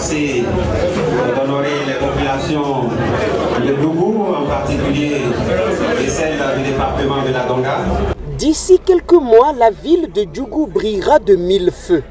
déplacé d'honorer les populations de Djougou, en particulier et celles du département de la Donga. D'ici quelques mois, la ville de Djougou brillera de mille feux.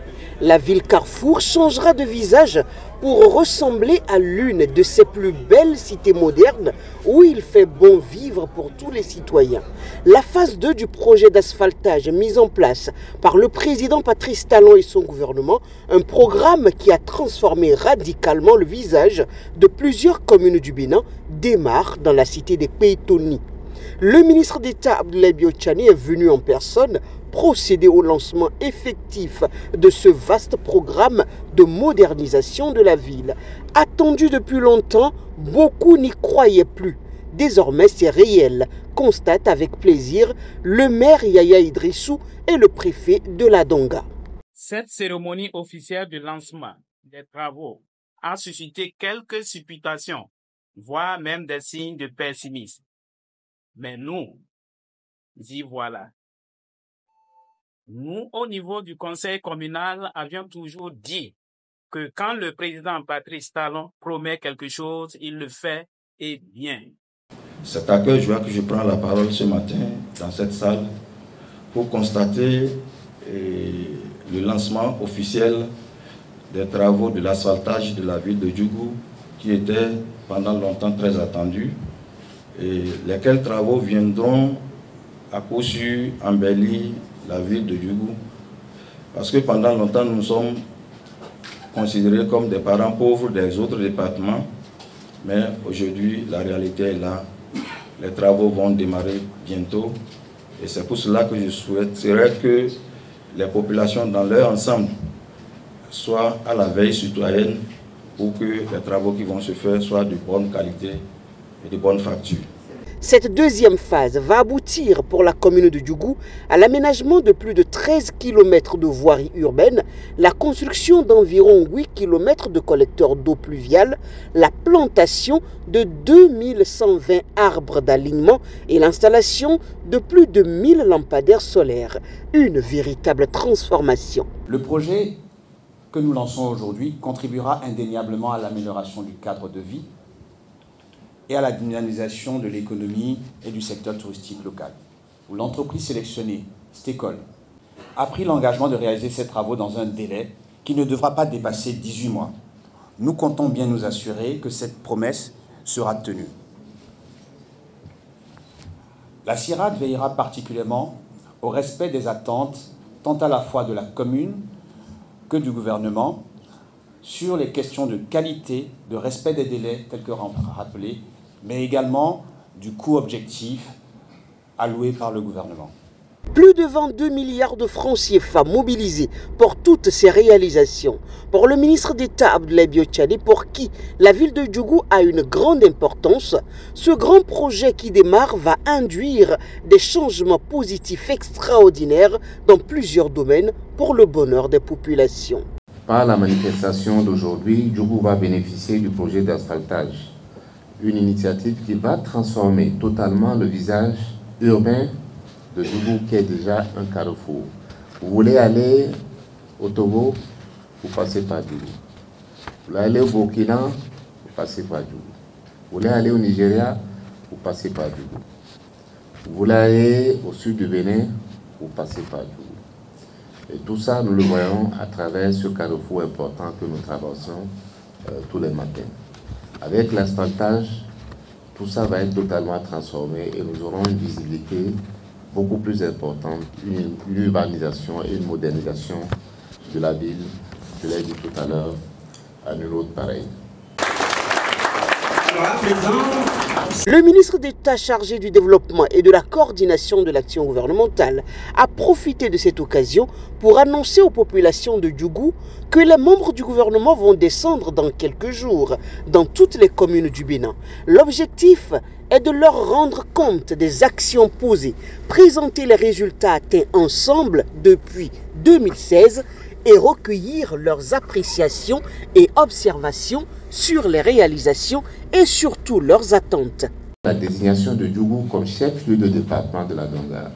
La ville Carrefour changera de visage pour ressembler à l'une de ses plus belles cités modernes où il fait bon vivre pour tous les citoyens. La phase 2 du projet d'asphaltage mis en place par le président Patrice Talon et son gouvernement, un programme qui a transformé radicalement le visage de plusieurs communes du Bénin, démarre dans la cité des Pétoni. Le ministre d'État Abdoulaye Biotchani est venu en personne procéder au lancement effectif de ce vaste programme de modernisation de la ville. Attendu depuis longtemps, beaucoup n'y croyaient plus. Désormais, c'est réel, constate avec plaisir le maire Yaya Idrissou et le préfet de la Donga. Cette cérémonie officielle de lancement des travaux a suscité quelques supputations, voire même des signes de pessimisme. Mais nous y voilà. Nous, au niveau du conseil communal, avions toujours dit que quand le président Patrice Talon promet quelque chose, il le fait et bien. C'est à cœur joie que je prends la parole ce matin dans cette salle pour constater le lancement officiel des travaux de l'asphaltage de la ville de Djougou qui était pendant longtemps très attendu et lesquels travaux viendront à coup sûr embellir la ville de Djougou, parce que pendant longtemps nous sommes considérés comme des parents pauvres des autres départements, mais aujourd'hui la réalité est là, les travaux vont démarrer bientôt et c'est pour cela que je souhaiterais que les populations dans leur ensemble soient à la veille citoyenne pour que les travaux qui vont se faire soient de bonne qualité et de bonne facture. Cette deuxième phase va aboutir pour la commune de Djougou à l'aménagement de plus de 13 km de voirie urbaine, la construction d'environ 8 km de collecteurs d'eau pluviale, la plantation de 2120 arbres d'alignement et l'installation de plus de 1000 lampadaires solaires. Une véritable transformation. Le projet que nous lançons aujourd'hui contribuera indéniablement à l'amélioration du cadre de vie et à la dynamisation de l'économie et du secteur touristique local, où l'entreprise sélectionnée, Stécole, a pris l'engagement de réaliser ces travaux dans un délai qui ne devra pas dépasser 18 mois. Nous comptons bien nous assurer que cette promesse sera tenue. La CIRAD veillera particulièrement au respect des attentes tant à la fois de la commune que du gouvernement sur les questions de qualité, de respect des délais tels que rappelés, mais également du coût objectif alloué par le gouvernement. Plus de 22 milliards de francs CFA mobilisés pour toutes ces réalisations. Pour le ministre d'État Abdoulaye Biotchani, pour qui la ville de Djougou a une grande importance, ce grand projet qui démarre va induire des changements positifs extraordinaires dans plusieurs domaines pour le bonheur des populations. Par la manifestation d'aujourd'hui, Djougou va bénéficier du projet d'asphaltage. Une initiative qui va transformer totalement le visage urbain de Djougou, qui est déjà un carrefour. Vous voulez aller au Togo, vous passez par Djougou. Vous voulez aller au Burkina, vous passez par Djougou. Vous voulez aller au Nigeria, vous passez par Djougou. Vous voulez aller au sud du Bénin, vous passez par Djougou. Et tout ça, nous le voyons à travers ce carrefour important que nous traversons tous les matins. Avec l'asphaltage, tout ça va être totalement transformé et nous aurons une visibilité beaucoup plus importante, une urbanisation et une modernisation de la ville, je l'ai dit tout à l'heure, à nul autre pareil. Le ministre d'État chargé du développement et de la coordination de l'action gouvernementale a profité de cette occasion pour annoncer aux populations de Djougou que les membres du gouvernement vont descendre dans quelques jours dans toutes les communes du Bénin. L'objectif est de leur rendre compte des actions posées, présenter les résultats atteints ensemble depuis 2016 et recueillir leurs appréciations et observations sur les réalisations et surtout leurs attentes. La désignation de Djougou comme chef-lieu de département de la Donga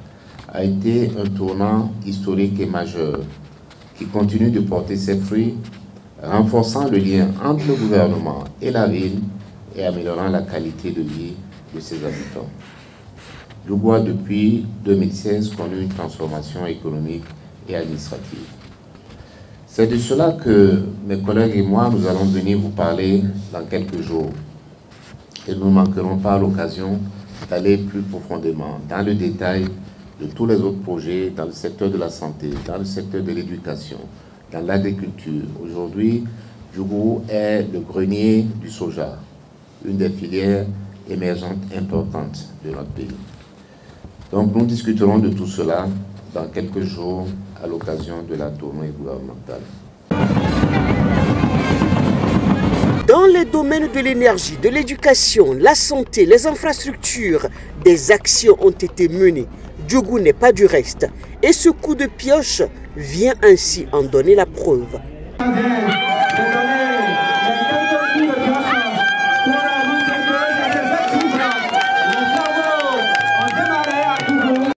a été un tournant historique et majeur qui continue de porter ses fruits renforçant le lien entre le gouvernement et la ville et améliorant la qualité de vie de ses habitants. Djougou a depuis 2016 connu une transformation économique et administrative. C'est de cela que mes collègues et moi, nous allons venir vous parler dans quelques jours. Et nous ne manquerons pas l'occasion d'aller plus profondément dans le détail de tous les autres projets dans le secteur de la santé, dans le secteur de l'éducation, dans l'agriculture. Aujourd'hui, Djougou est le grenier du soja, une des filières émergentes importantes de notre pays. Donc nous discuterons de tout cela dans quelques jours à l'occasion de la tournée gouvernementale. Dans les domaines de l'énergie, de l'éducation, la santé, les infrastructures, des actions ont été menées. Djougou n'est pas du reste. Et ce coup de pioche vient ainsi en donner la preuve.